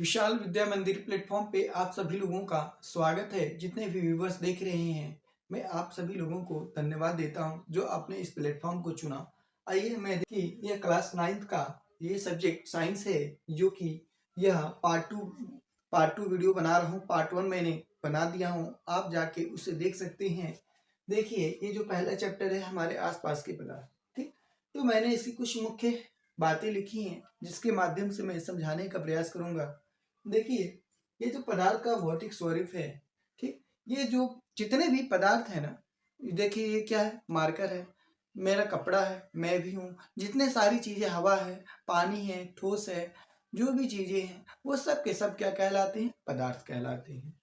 विशाल विद्या मंदिर प्लेटफॉर्म पे आप सभी लोगों का स्वागत है। जितने भी व्यूवर्स देख रहे हैं, मैं आप सभी लोगों को धन्यवाद देता हूं जो आपने इस प्लेटफॉर्म को चुना। आइए मैं देखिए यह क्लास 9th का ये सब्जेक्ट साइंस है, जो कि यह पार्ट टू वीडियो बना रहा हूं। पार्ट 1 मैंने बना दिया हूं, आप जाके उसे देख सकते हैं। देखिए ये जो पहला चैप्टर है हमारे आसपास के पदार्थ, ठीक। तो मैंने इसकी कुछ मुख्य बातें लिखी हैं जिसके माध्यम से मैं समझाने का प्रयास करूंगा। देखिए ये जो पदार्थ का भौतिक स्वरूप है, ठीक। ये जो जितने भी पदार्थ है ना, देखिए ये क्या है, मार्कर है, मेरा कपड़ा है, मैं भी हूँ, जितने सारी चीजें, हवा है, पानी है, ठोस है, जो भी चीजें हैं वो सब के सब क्या कहलाते हैं, पदार्थ कहलाते हैं।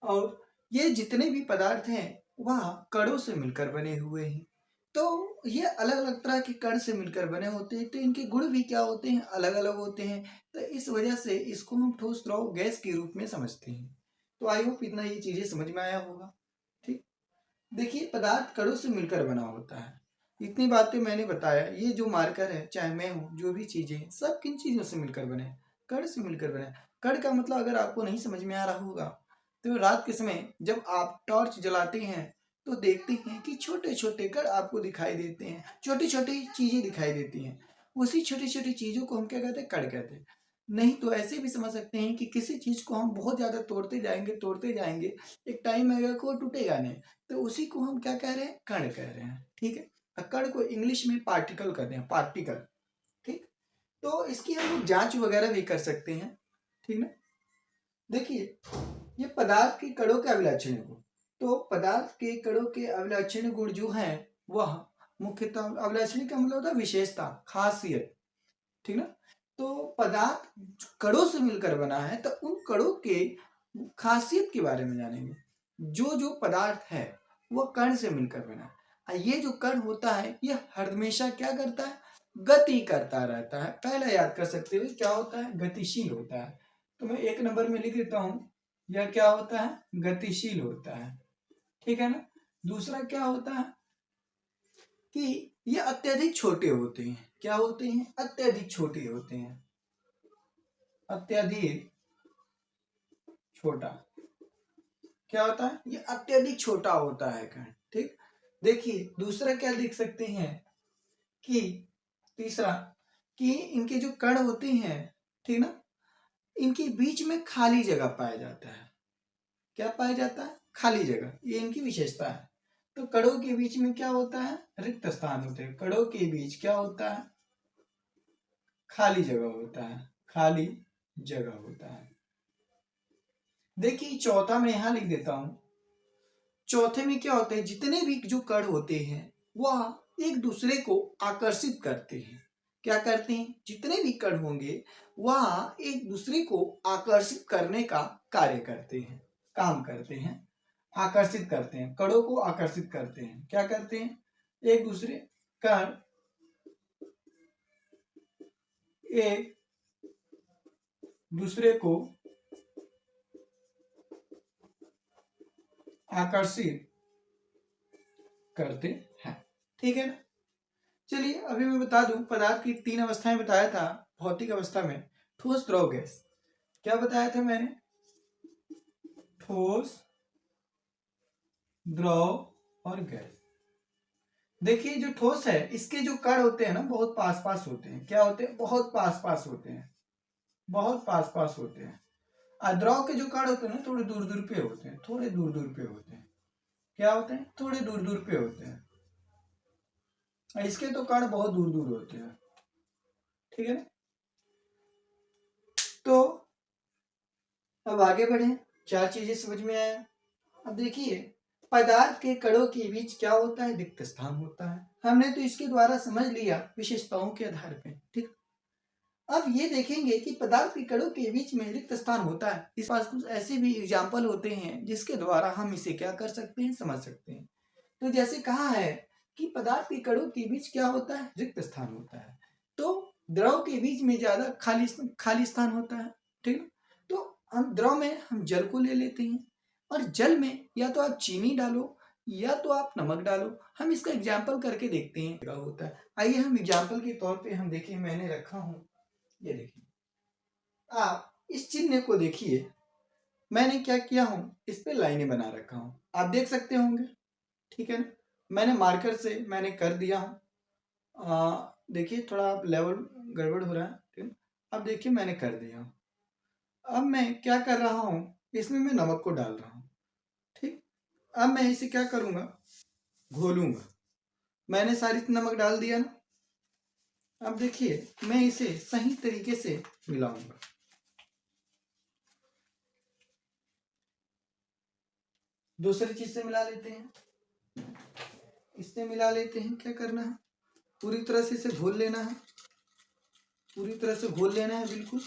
और ये जितने भी पदार्थ हैं वह कणों से मिलकर बने हुए हैं। तो ये अलग अलग तरह के कण से मिलकर बने होते हैं, तो इनके गुण भी क्या होते हैं, अलग अलग होते हैं। तो इस वजह से इसको हम ठोस द्रव गैस के रूप में समझते हैं। तो आई होप इतना ये चीजें समझ में आया होगा, ठीक। देखिए पदार्थ कणों से मिलकर बना होता है, इतनी बातें मैंने बताया। ये जो मार्कर है, चाहे मैं हूँ, जो भी चीजें, सब किन चीजों से मिलकर बने, कण से मिलकर बने। कण का मतलब अगर आपको नहीं समझ में आ रहा होगा तो रात के समय जब आप टॉर्च जलाते हैं तो देखते हैं कि छोटे छोटे कण आपको दिखाई देते हैं, छोटी छोटी चीजें दिखाई देती हैं। उसी छोटी छोटी चीजों को हम क्या कहते हैं, कण कहते हैं। नहीं तो ऐसे भी समझ सकते हैं कि किसी चीज को हम बहुत ज्यादा तोड़ते जाएंगे, एक टाइम आएगा कि वो टूटेगा नहीं, तो उसी को हम क्या कह रहे हैं, कण कह रहे हैं, ठीक है। कण को इंग्लिश में पार्टिकल कहते हैं, पार्टिकल, ठीक। तो इसकी हम लोग जांच वगैरह भी कर सकते हैं, ठीक ना। देखिए ये पदार्थ के कणों के अभिलक्षण गुण, तो पदार्थ के कणों के अभिलक्षण गुण जो हैं वह मुख्यतः, अभिलक्षण का मतलब होता है विशेषता, खासियत, ठीक ना। तो पदार्थ कणों से मिलकर बना है तो उन कणों के खासियत के बारे में जानेंगे। जो जो पदार्थ है वह कण से मिलकर बना है। ये जो कण होता है यह हमेशा क्या करता है, गति करता रहता है। पहले याद कर सकते हो क्या होता है, गतिशील होता है। तो मैं 1 नंबर में लिख देता हूं, यह क्या होता है, गतिशील होता है, ठीक है ना। दूसरा क्या होता है कि ये अत्यधिक छोटे होते हैं। क्या होते हैं, अत्यधिक छोटे होते हैं, अत्यधिक छोटा। क्या होता है, ये अत्यधिक छोटा होता है कण, ठीक। देखिए दूसरा क्या लिख सकते हैं कि तीसरा, कि इनके जो कण होते हैं, ठीक ना, इनके बीच में खाली जगह पाया जाता है। क्या पाया जाता है, खाली जगह, ये इनकी विशेषता है। तो कणों के बीच में क्या होता है, रिक्त स्थान होते हैं। कणों के बीच क्या होता है, खाली जगह होता है, खाली जगह होता है। देखिए चौथा मैं यहां लिख देता हूं। चौथे में क्या होता है, जितने भी जो कण होते हैं वह एक दूसरे को आकर्षित करते हैं। क्या करते हैं, जितने भी कण होंगे वह एक दूसरे को आकर्षित करने का कार्य करते हैं, काम करते हैं, आकर्षित करते हैं, कणों को आकर्षित करते हैं। क्या करते हैं, एक दूसरे कण एक दूसरे को आकर्षित करते हैं, ठीक है ना। चलिए अभी मैं बता दूं, पदार्थ की 3 अवस्थाएं बताया था। भौतिक अवस्था में ठोस द्रव गैस, क्या बताया था मैंने, ठोस द्रव और गैस। देखिए जो ठोस है इसके जो कण होते हैं ना बहुत पास पास होते हैं। क्या होते हैं, बहुत पास पास होते हैं, बहुत पास पास होते हैं। और द्रव के जो कण होते हैं ना थोड़े दूर दूर पे होते हैं, थोड़े दूर दूर पे होते हैं। क्या होते हैं, थोड़े दूर दूर पे होते हैं। इसके तो कण बहुत दूर दूर होते हैं, ठीक है ना। तो अब आगे बढ़े, 4 चीजें समझ में आया। अब देखिए पदार्थ के कणों के बीच क्या होता है, रिक्त स्थान होता है। हमने तो इसके द्वारा समझ लिया विशेषताओं के आधार पे, ठीक। अब ये देखेंगे कि पदार्थ के कणों के बीच में रिक्त स्थान होता है। इस पास कुछ ऐसे भी एग्जाम्पल होते हैं जिसके द्वारा हम इसे क्या कर सकते हैं, समझ सकते हैं। तो जैसे कहा है कि पदार्थ के कणों के बीच क्या होता है, रिक्त स्थान होता है। तो द्रव के बीच में ज्यादा खाली स्थान होता है, ठीक है। तो हम द्रव में हम जल को ले लेते हैं, और जल में या तो आप चीनी डालो या तो आप नमक डालो। हम इसका एग्जाम्पल करके देखते हैं क्या होता है। आइए हम एग्जाम्पल के तौर पे हम देखें, मैंने रखा हूं, ये देखिए। आप इस चिन्ह को देखिए, मैंने क्या किया हूँ, इस पे लाइनें बना रखा हूँ, आप देख सकते होंगे, ठीक है ना। मैंने मार्कर से मैंने कर दिया हूँ। देखिए थोड़ा लेवल गड़बड़ हो रहा है, ठीक है। अब देखिए मैंने कर दिया हूँ। अब मैं क्या कर रहा हूँ, इसमें मैं नमक को डाल रहा हूँ, ठीक। अब मैं इसे क्या करूँगा, घोलूंगा। मैंने सारी नमक डाल दिया ना। अब देखिए मैं इसे सही तरीके से मिलाऊंगा। दूसरी चीज से मिला लेते हैं, इससे मिला लेते हैं। क्या करना है, पूरी तरह से इसे घोल लेना है, पूरी तरह से घोल लेना है बिल्कुल,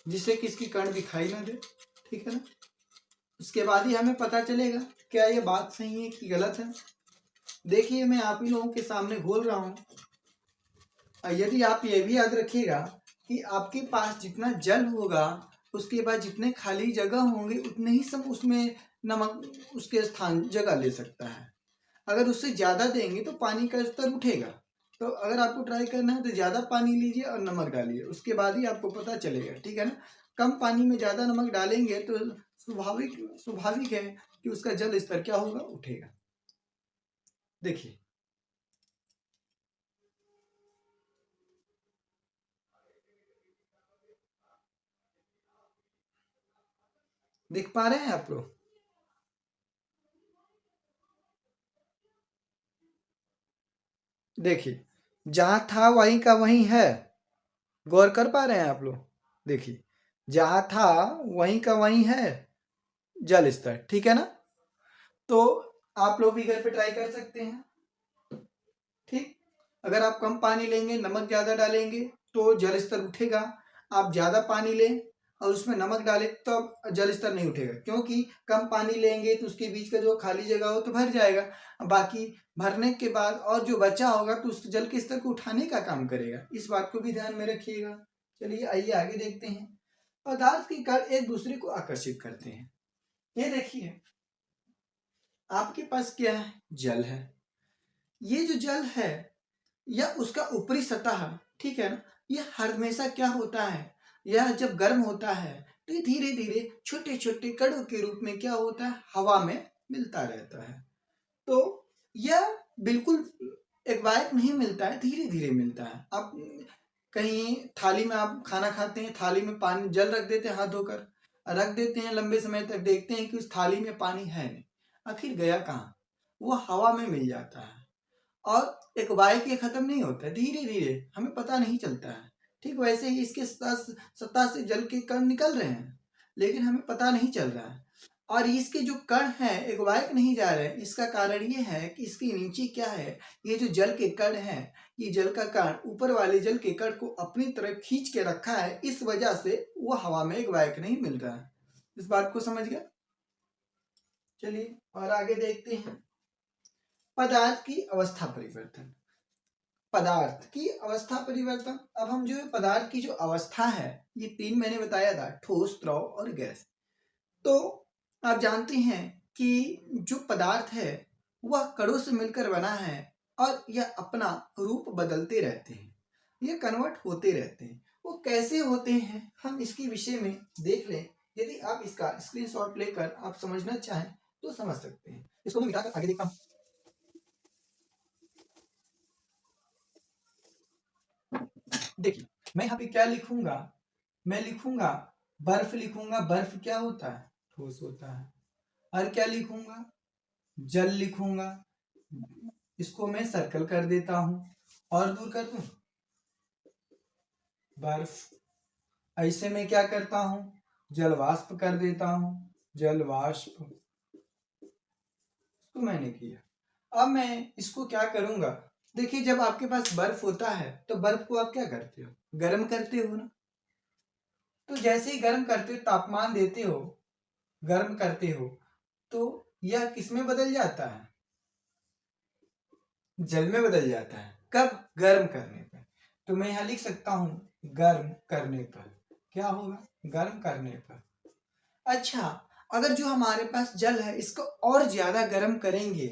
जिससे कि इसकी कण दिखाई ना दे, ठीक है ना। उसके बाद ही हमें पता चलेगा क्या ये बात सही है कि गलत है। देखिए मैं आप ही लोगों के सामने घोल रहा हूँ। यदि आप ये भी याद रखिएगा कि आपके पास जितना जल होगा, उसके बाद जितने खाली जगह होंगे उतने ही सब उसमें नमक उसके स्थान जगह ले सकता है। अगर उससे ज़्यादा देंगे तो पानी का स्तर उठेगा। तो अगर आपको ट्राई करना है तो ज़्यादा पानी लीजिए और नमक डालिए, उसके बाद ही आपको पता चलेगा, ठीक है ना। कम पानी में ज़्यादा नमक डालेंगे तो स्वाभाविक स्वाभाविक है कि उसका जल स्तर क्या होगा, उठेगा। देखिए देख पा रहे हैं आप लोग। देखिए जहां था वहीं का वहीं है, गौर कर पा रहे हैं आप लोग। देखिए जहां था वहीं का वहीं है जल स्तर, ठीक है ना। तो आप लोग भी घर पे ट्राई कर सकते हैं, ठीक। अगर आप कम पानी लेंगे, नमक ज़्यादा डालेंगे तो जल स्तर उठेगा। आप ज़्यादा पानी लें और उसमें नमक डालें तो जल स्तर नहीं उठेगा, क्योंकि कम पानी लेंगे तो उसके बीच का जो खाली जगह हो तो भर जाएगा। बाकी भरने के बाद और जो बचा होगा तो उस जल के स्तर को उठाने का काम करेगा। इस बात को भी ध्यान में रखिएगा। चलिए आइए आगे देखते हैं। पदार्थ के कण एक दूसरे को आकर्षित करते हैं। ये देखिए आपके पास क्या है, जल है। ये जो जल है या उसका ऊपरी सतह, ठीक है ना, ये हमेशा क्या होता है, यह जब गर्म होता है तो ये धीरे धीरे छोटे छोटे कणों के रूप में क्या होता है, हवा में मिलता रहता है। तो यह बिल्कुल एकबारक नहीं मिलता है, धीरे धीरे मिलता है। आप कहीं थाली में आप खाना खाते हैं, थाली में पानी जल रख देते हैं, हाथ धोकर रख देते हैं, लंबे समय तक देखते हैं कि उस थाली में पानी है नहीं, आखिर गया कहाँ, वो हवा में मिल जाता है। और एक बाइक ये खत्म नहीं होता है, धीरे धीरे हमें पता नहीं चलता है। ठीक वैसे ही इसके सत्ता से जल के कण निकल रहे हैं, लेकिन हमें पता नहीं चल रहा है। और इसके जो कण हैं एक बाइक नहीं जा रहे हैं, इसका कारण ये है कि इसके नीचे क्या है, ये जो जल के कण हैं, ये जल का कण ऊपर वाले जल के कण को अपनी तरफ खींच के रखा है, इस वजह से वो हवा में एक बाइक नहीं मिल रहा है। इस बात को समझ गया। चलिए और आगे देखते हैं। पदार्थ की अवस्था परिवर्तन। पदार्थ की अवस्था परिवर्तन। अब हम जो पदार्थ की जो अवस्था है, ये तीन मैंने बताया था, ठोस, द्रव और गैस। तो आप जानते हैं कि जो पदार्थ है वह कणों से मिलकर बना है और यह अपना रूप बदलते रहते हैं, ये कन्वर्ट होते रहते हैं। वो कैसे होते हैं हम इसके विषय में देख लें। यदि आप इसका स्क्रीनशॉट लेकर आप समझना चाहें तो समझ सकते हैं। इसको मैं मिटाकर आगे देखता हूँ। देखिए मैं यहाँ पे क्या लिखूंगा, मैं लिखूंगा बर्फ, लिखूंगा बर्फ क्या होता है, ठोस होता है। और क्या लिखूंगा, जल लिखूंगा, इसको मैं सर्कल कर देता हूं और दूर कर दूं बर्फ। ऐसे में क्या करता हूं, जल वाष्प कर देता हूं, जल वाष्प, तो मैंने किया। अब मैं इसको क्या करूंगा, देखिए जब आपके पास बर्फ होता है तो बर्फ को आप क्या करते हो, गर्म करते हो ना। तो जैसे ही गर्म करते हो, तापमान देते हो, गर्म करते हो, तो यह किस में बदल जाता है, जल में बदल जाता है। कब, गर्म करने पर। तो मैं यहां लिख सकता हूं गर्म करने पर क्या होगा, गर्म करने पर। अच्छा, अगर जो हमारे पास जल है इसको और ज्यादा गर्म करेंगे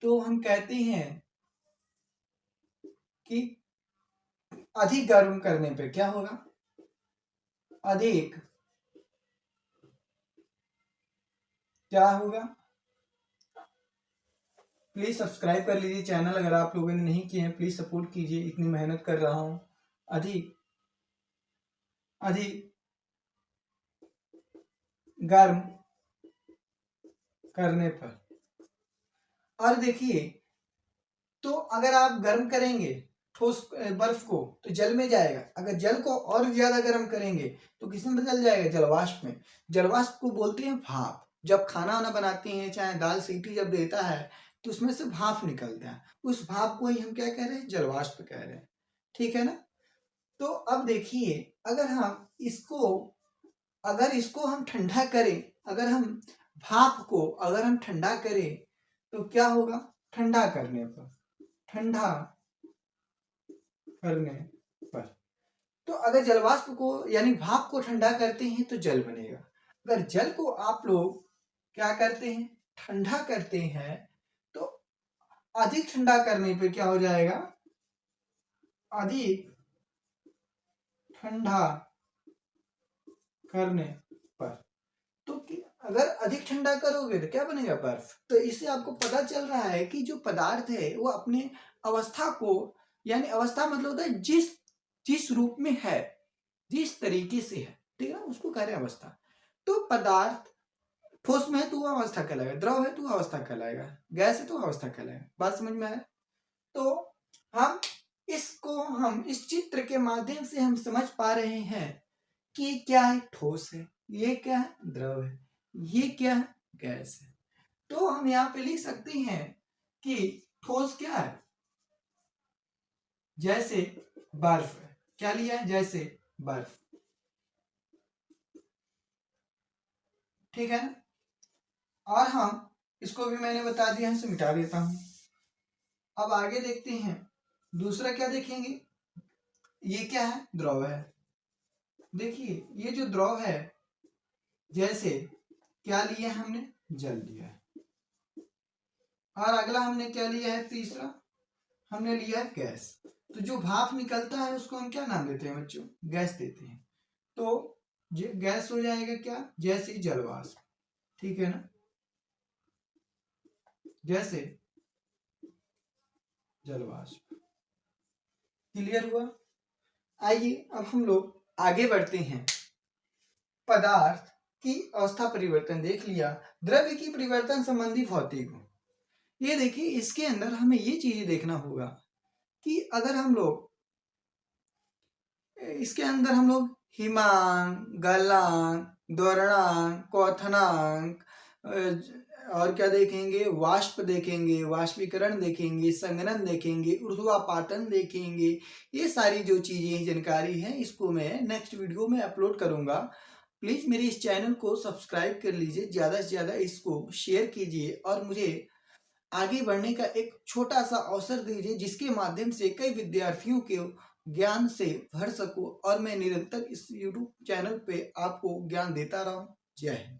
तो हम कहते हैं कि अधिक गर्म करने पे क्या होगा, अधिक क्या होगा, प्लीज सब्सक्राइब कर लीजिए चैनल, अगर आप लोगों ने नहीं किए हैं प्लीज सपोर्ट कीजिए, इतनी मेहनत कर रहा हूँ अधिक अधिक गर्म करने पर। और देखिए, तो अगर आप गर्म करेंगे ठोस बर्फ को तो जल में जाएगा, अगर जल को और ज्यादा गर्म करेंगे तो किस में बदल जाएगा, जलवाष्प में। जलवाष्प को बोलते हैं भाप। जब खाना वाना बनाते हैं, चाहे दाल सीटी जब देता है तो उसमें से भाप निकलता है, उस भाप को ही हम क्या कह रहे हैं, जलवाष्प कह रहे हैं। ठीक है ना। तो अब देखिए, अगर इसको हम ठंडा करें, अगर हम भाप को अगर हम ठंडा करें तो क्या होगा, ठंडा करने पर। तो अगर जलवाष्प को यानी भाप को ठंडा करते हैं तो जल बनेगा। अगर जल को आप लोग क्या करते हैं, ठंडा करते हैं, तो अधिक ठंडा करने पे क्या हो जाएगा, अधिक ठंडा करने पर। तो अगर अधिक ठंडा करोगे तो क्या बनेगा, बर्फ। तो इससे आपको पता चल रहा है कि जो पदार्थ है वो अपने अवस्था को, यानी अवस्था मतलब होता है जिस जिस रूप में है, जिस तरीके से है, ठीक है ना, उसको कह रहे हैं अवस्था। तो पदार्थ ठोस में है तो वो अवस्था कहलाएगा, द्रव है तो वो अवस्था कहलाएगा, गैस है तो अवस्था कहलाएगा। बात समझ में आया। तो हम इस चित्र के माध्यम से हम समझ पा रहे हैं कि क्या है, ठोस है, ये क्या है, द्रव है, ये क्या है, गैस है। तो हम यहाँ पे लिख सकते हैं कि ठोस क्या है, जैसे बर्फ है। क्या लिया है, जैसे बर्फ। ठीक है ना। और हम इसको भी मैंने बता दिया है, इसे मिटा देता हूं। अब आगे देखते हैं, दूसरा क्या देखेंगे, ये क्या है, द्रव है। देखिए ये जो द्रव है, जैसे क्या लिया है हमने, जल लिया है। और अगला हमने क्या लिया है, तीसरा हमने लिया है गैस। तो जो भाप निकलता है उसको हम क्या नाम देते हैं बच्चों, गैस देते हैं। तो गैस हो जाएगा क्या, जैसे जलवाष्प। ठीक है ना, जैसे जलवाष्प। क्लियर हुआ। आइए अब हम लोग आगे बढ़ते हैं। पदार्थ की अवस्था परिवर्तन देख लिया, द्रव्य की परिवर्तन संबंधी भौतिक गुण। ये देखिए, इसके अंदर हमें ये चीजें देखना होगा कि अगर हम लोग इसके अंदर हम लोग हिमांक, गलनांक, द्वरणांक, क्वथनांक और क्या देखेंगे, वाष्प देखेंगे, वाष्पीकरण देखेंगे, संघनन देखेंगे, ऊर्ध्वापातन देखेंगे। ये सारी जो चीजें जानकारी है इसको मैं नेक्स्ट वीडियो में अपलोड करूंगा। प्लीज मेरे इस चैनल को सब्सक्राइब कर लीजिए, ज्यादा से ज्यादा इसको शेयर कीजिए और मुझे आगे बढ़ने का एक छोटा सा अवसर दीजिए, जिसके माध्यम से कई विद्यार्थियों के ज्ञान से भर सकूं और मैं निरंतर इस YouTube चैनल पे आपको ज्ञान देता रहूं। जय हिंद।